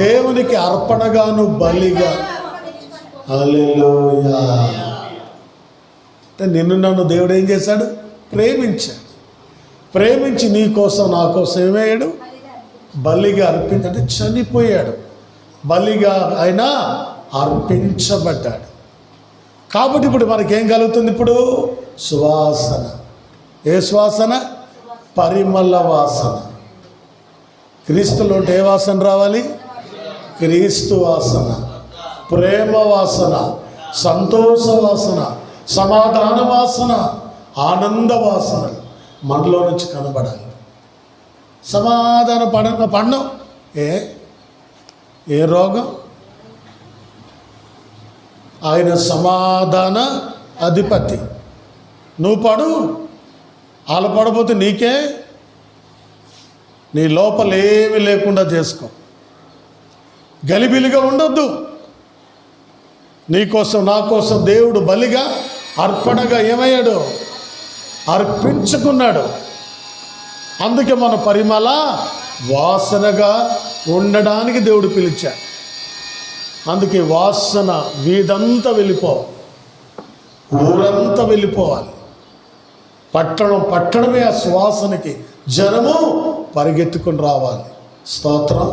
దేవునికి అర్పణగాను బలిగా. హల్లెలూయా. నిన్ను నన్ను దేవుడు ఏం చేశాడు? ప్రేమించాడు. ప్రేమించి నీ కోసం నా కోసం ఏమయ్యాడు? బలిగా అర్పించంటే చనిపోయాడు. బలిగా ఆయన అర్పించబడ్డాడు. కాబట్టి ఇప్పుడు మనకేం కలుగుతుంది? ఇప్పుడు సువాసన. ఏ సువాసన? పరిమళ వాసన. క్రీస్తులో ఉంటే ఏ వాసన రావాలి? క్రీస్తు వాసన, ప్రేమ వాసన, సంతోష వాసన, సమాధాన వాసన, ఆనంద వాసన మనలో నుంచి కనబడాలి. సమాధాన పడడం ఏ రోగం? ఆయన సమాధాన అధిపతి. నువ్వు పడు, వాళ్ళు పడబోతే నీకే. నీ లోపల ఏమీ లేకుండా చేసుకో. గలిబిలిగా ఉండొద్దు. నీకోసం నా కోసం దేవుడు బలిగా అర్పణగా ఏమయ్యాడు? అర్పించుకున్నాడు. అందుకే మన పరిమళ వాసనగా ఉండడానికి దేవుడు పిలిచాడు. అందుకే వాసన వీధంతా వెళ్ళిపోవాలి, ఊరంతా వెళ్ళిపోవాలి. పట్టణమే ఆ సువాసనకి జనము పరిగెత్తుకుని రావాలి. స్తోత్రం.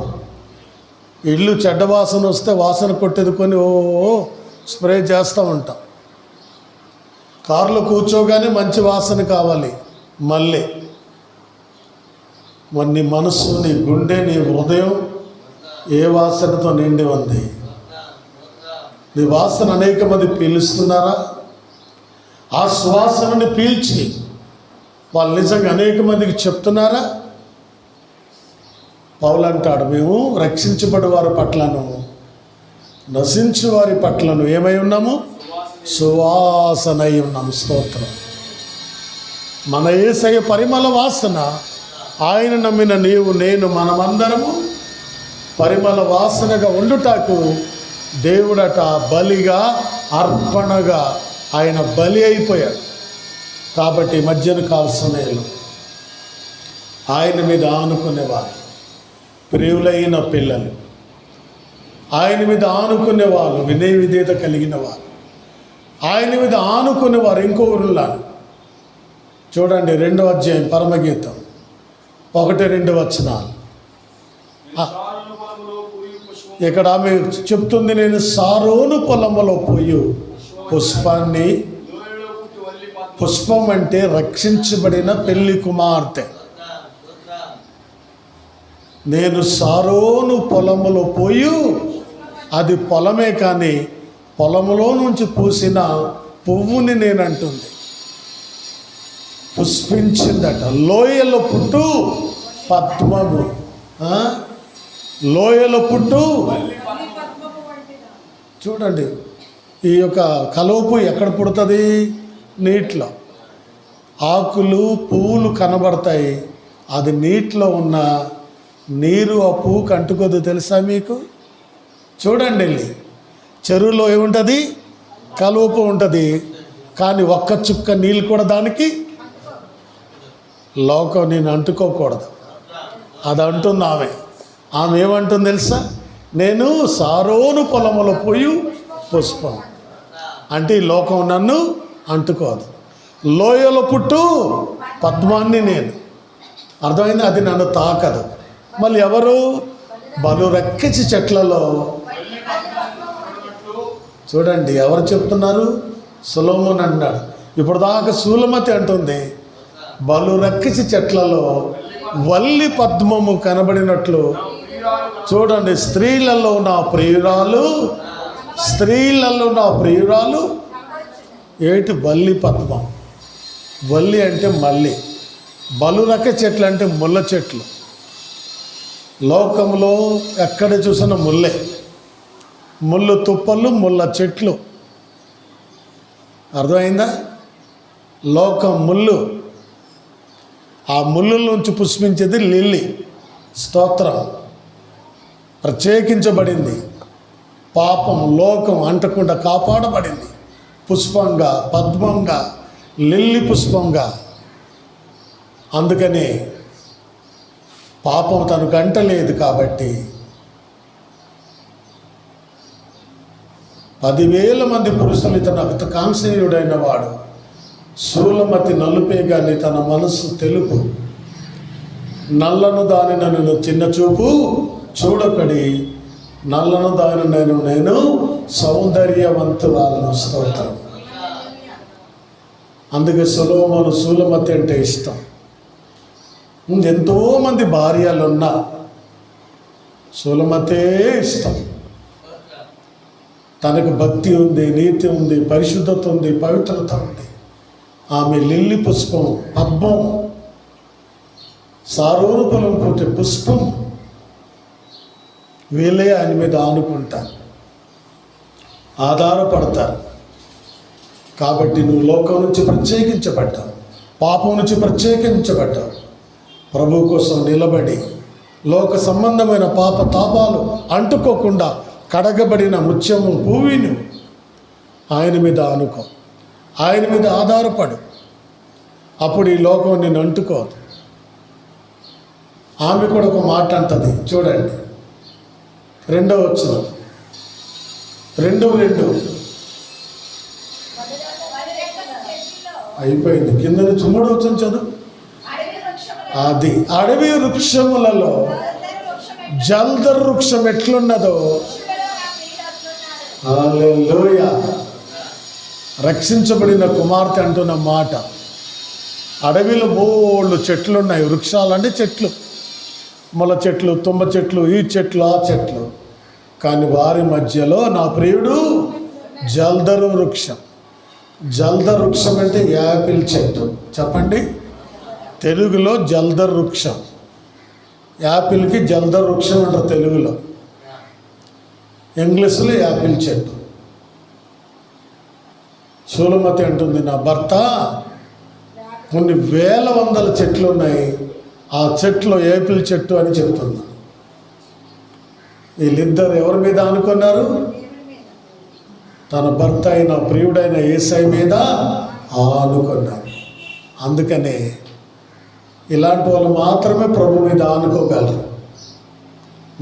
ఇల్లు చెడ్డ వాసన వస్తే వాసన కొట్టెదుకొని స్ప్రే చేస్తూ ఉంటాం. కారులో కూర్చోగానే మంచి వాసన కావాలి. మళ్ళీ నీ మనస్సు, నీ గుండె, నీ హృదయం ఏ వాసనతో నిండి ఉంది? నీ వాసన అనేక మంది పీలుస్తున్నారా? ఆ సువాసనని పీల్చి వాళ్ళు నిజంగా అనేక మందికి చెప్తున్నారా? పౌలు అంటాడు, మేము రక్షించబడి వారి పట్లను, నశించు వారి పట్లను ఏమై ఉన్నాము? సువాసన అయి ఉన్నాము. స్తోత్రం. మన యేసయ్య పరిమళ వాసన. ఆయన నమ్మిన నీవు నేను మనమందరము పరిమళ వాసనగా ఉండుటకు దేవుడట బలిగా అర్పణగా ఆయన బలి అయిపోయాడు. కాబట్టి మధ్యన కాల సమయంలో ఆయన మీద ఆనుకునేవారు ప్రియులైన పిల్లలు, ఆయన మీద ఆనుకునే వాళ్ళు వినయ విధేయత కలిగిన వారు, ఆయన మీద ఆనుకునేవారు ఇంకొకరులా. చూడండి 2వ అధ్యాయం పరమగీతం 1-2 వచనాలు. ఇక్కడ ఆమె చెప్తుంది, నేను సారోను పొలములో పోయి పుష్పాన్ని. పుష్పం అంటే రక్షించబడిన పెళ్లి కుమార్తె. నేను సారోను పొలములో పోయి, అది పొలమే కానీ పొలములో నుంచి పూసిన పువ్వుని నేనంటుంది. పుష్పించిందట. లోయల పుట్టు పద్మము. లోయల పుట్టు. చూడండి, ఈ యొక్క కలుపు ఎక్కడ పుడుతుంది? నీటిలో. ఆకులు పువ్వులు కనబడతాయి, అది నీటిలో ఉన్న నీరు ఆ పువ్వుకి అంటుకోదు. తెలుసా మీకు? చూడండి, వెళ్ళి చెరువులో ఏముంటుంది? కలుపు ఉంటుంది, కానీ ఒక్క చుక్క నీళ్ళు కూడా దానికి లోకం నేను అంటుకోకూడదు. అది అంటుంది ఆమె ఏమంటుంది తెలుసా? నేను సారోను పొలములో పోయి పుష్పం అంటే ఈ లోకం నన్ను అంటుకోదు. లోయలో పుట్టు పద్మాన్ని నేను. అర్థమైంది? అది నన్ను తాకదు. మళ్ళీ ఎవరు? బలు రక్కించి చెట్లలో. చూడండి, ఎవరు చెప్తున్నారు? సొలొమోను అన్నాడు. ఇప్పుడు దాకా సూలమతి అంటుంది, బలు రక్కించి చెట్లలో వల్లి పద్మము కనబడినట్లు. చూడండి, స్త్రీలలో నా ప్రియురాలు, స్త్రీలలో నా ప్రియురాలు. ఏటి? వల్లి పద్మం. వల్లి అంటే మల్లి, బలురక చెట్లు అంటే ముళ్ళ చెట్లు. లోకంలో ఎక్కడ చూసినా ముల్లే, ముళ్ళు తుప్పలు, ముళ్ళ చెట్లు. అర్థమైందా? లోకం ముళ్ళు. ఆ ముళ్ళలోంచి పుష్పించేది లిల్లీ. స్తోత్రం. ప్రత్యేకించబడింది, పాపం లోకం అంటకుండా కాపాడబడింది. పుష్పంగా, పద్మంగా, లిల్లీ పుష్పంగా. అందుకనే పాపం తనకు అంటలేదు కాబట్టి 10,000 మంది పురుషులు ఇతను అతకాంక్షణీయుడైన వాడు. శూలమతి నలుపే గాని తన మనస్సు తెలుపు. నల్లను దానిని నేను చిన్న చూపు చూడకడి, నల్లను దానిని నేను సౌందర్యవంతురాలను. స్తోత్రం. అందుకే సొలొమోను శూలమతి అంటే ఇష్టం. ఎంతోమంది భార్యలున్నా శూలమతే ఇష్టం. తనకు భక్తి ఉంది, నీతి ఉంది, పరిశుద్ధత ఉంది, పవిత్రత ఉంది. ఆమె లిల్లీ పుష్పం, పద్మం, సారోను పొలం పుట్టే పుష్పం. వీళ్ళే ఆయన మీద ఆనుకుంటారు, ఆధారపడతారు. కాబట్టి నువ్వు లోకం నుంచి ప్రత్యేకించబడ్డావు, పాపం నుంచి ప్రత్యేకించబడ్డావు. ప్రభు కోసం నిలబడి లోక సంబంధమైన పాప తాపాలు అంటుకోకుండా కడగబడిన ముత్యము పువ్వును ఆయన మీద ఆనుకో, ఆయన మీద ఆధారపడు. అప్పుడు ఈ లోకం నిన్ను అంటుకోదు. ఆమె కూడా ఒక మాట అంటది, చూడండి 2వ వచనం, 2:2 అయిపోయింది. కింద నుంచి 3వ వచనం చదువు. అది అడవి వృక్షములలో జల్దర్ వృక్షం ఎట్లున్నదో, హల్లెలూయా, రక్షించబడిన కుమార్తె అంటున్న మాట. అడవిలో బోళ్ళు చెట్లు ఉన్నాయి. వృక్షాలు అంటే చెట్లు, ముల చెట్లు, తుమ్మ చెట్లు, ఈ చెట్లు, ఆ చెట్లు. కానీ వారి మధ్యలో నా ప్రియుడు జల్దరు వృక్షం. జల్దర్ వృక్షం అంటే యాపిల్ చెట్టు. చెప్పండి, తెలుగులో జల్దర్ వృక్షం. యాపిల్కి జల్దర్ వృక్షం అంటారు తెలుగులో, ఇంగ్లీష్లో యాపిల్ చెట్టు. శూలమతి అంటుంది, నా భర్త కొన్ని వేల వందల చెట్లు ఉన్నాయి, ఆ చెట్లు యాపిల్ చెట్టు అని చెప్తున్నా. వీళ్ళిద్దరు ఎవరి మీద అనుకున్నారు? తన భర్త అయిన ప్రియుడైన యేసయ్య మీద ఆనుకున్నారు. అందుకనే ఇలాంటి వాళ్ళు మాత్రమే ప్రభు మీద ఆనుకోగలరు.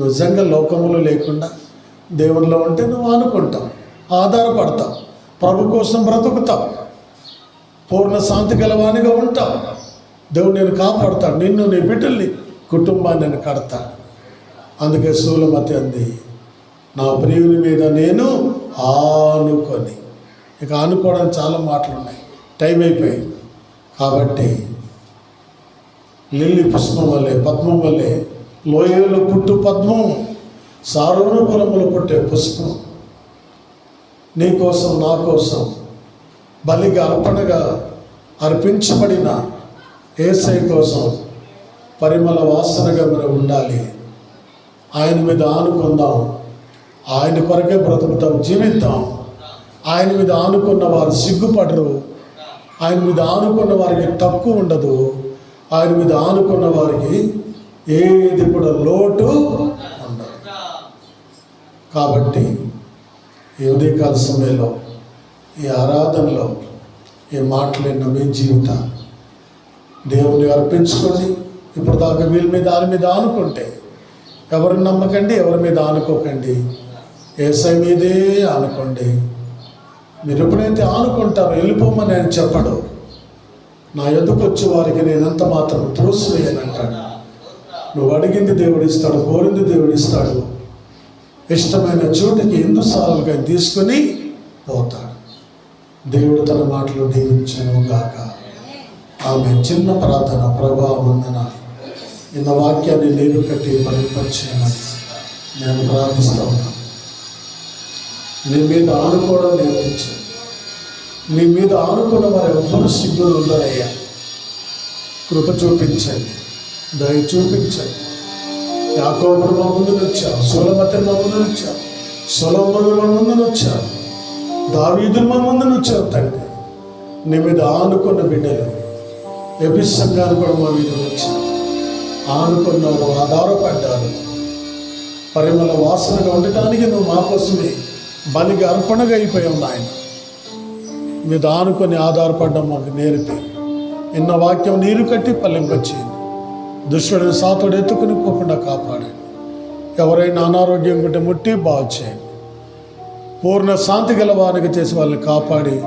నిజంగా లోకములు లేకుండా దేవుడిలో ఉంటే నువ్వు ఆనుకుంటావు, ఆధారపడతావు, ప్రభు కోసం బ్రతుకుతావు, పూర్ణ శాంతి గలవానిగా ఉంటావు. దేవుడు నేను కాపాడుతాడు, నిన్ను, నీ బిడ్డల్ని, కుటుంబాన్ని నేను కడతాడు. అందుకే శూలమతి అంది, నా ప్రియుని మీద నేను ఆనుకొని. ఇక ఆనుకోవడానికి చాలా మాటలు ఉన్నాయి, టైం అయిపోయింది. కాబట్టి లిల్లీ పుష్పం వల్లే, పద్మం వల్లే, లోయలో పుట్టు పద్మం, సారోను పొలములు పుట్టే పుష్పం, నీ కోసం, నా కోసం బలిగా అర్పణగా అర్పించబడిన యేసయ్య కోసం పరిమళ వాసనగా మనం ఉండాలి. ఆయన మీద ఆనుకుందాం, ఆయన కొరకే బ్రతుకుతాం, జీవిద్దాం. ఆయన మీద ఆనుకున్న వారు సిగ్గుపడరు, ఆయన మీద ఆనుకున్న వారికి తక్కువ ఉండదు, ఆయన మీద ఆనుకున్న వారికి ఏది కూడా లోటు ఉండదు. కాబట్టి ఈ ఉదయకాల సమయంలో, ఈ ఆరాధనలో ఈ మాటలైన మీ జీవితాన్ని దేవుని అర్పించుకోండి. ఇప్పుడు దాకా వీళ్ళ మీద, వాళ్ళ మీద ఆనుకుంటే ఎవరిని నమ్మకండి, ఎవరి మీద ఆనుకోకండి, యేసయ్య మీదే ఆనుకోండి. మీరు ఎప్పుడైతే ఆనుకుంటారో వెళ్ళిపోమని ఆయన చెప్పడు. నా ఎదుకు వచ్చే వారికి నేను ఎంత మాత్రం త్రోసివేయనంటాడు. నువ్వు అడిగింది దేవుడు ఇస్తాడు, కోరింది దేవుడు ఇస్తాడు. ఇష్టమైన చోటుకి ఎందు సార్లుగా తీసుకొని పోతాడు. దేవుడు తన మాటలు దీవించను గాక. ఆమె చిన్న ప్రార్థన. ప్రభా వందనాలు, ఇన్న వాక్యాన్ని నేను కట్టి బలపరిచేయమని నేను ప్రార్థిస్తా ఉన్నాను. నీ మీద ఆనుకోవడం నేర్పించు. నీ మీద ఆనుకున్న వారు ఎవ్వరు సిగ్గులు ఉన్నారయ్యా. కృప చూపించండి, దయ చూపించండి. యాకోబుడు మా ముందు వచ్చావు, సొలొమోను మా ముందు వచ్చావు, సొలొమోను మా ముందు వచ్చావు, దావీదు మా ముందు వచ్చావు. తండ్రి, నీ మీద ఆనుకున్న బిడ్డలు ఎపిస్ సంఘాన్ని కూడా మా మీద వచ్చారు, ఆనుకున్నారు, ఆధారపడ్డారు. పరిమళ వాసనగా ఉండటానికి నువ్వు మా కోసమే బలిగా అర్పణగా అయిపోయావు నాయన. మీద ఆనుకొని ఆధారపడ్డం మాకు నేర్పి నిన్న వాక్యం నీరు కట్టి పల్లింపచేయండి. దుష్టుడిని సాతుడు ఎత్తుకుని పోకుండా కాపాడండి. ఎవరైనా అనారోగ్యం ఉంటే ముట్టి బాగు చేయండి. పూర్ణ శాంతి గల వారికి చేసి వాళ్ళని కాపాడి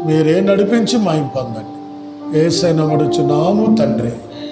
మీరే నడిపించి మాయం పొందండి. యేసయ్య నామమున అడుగుచున్నాము తండ్రి.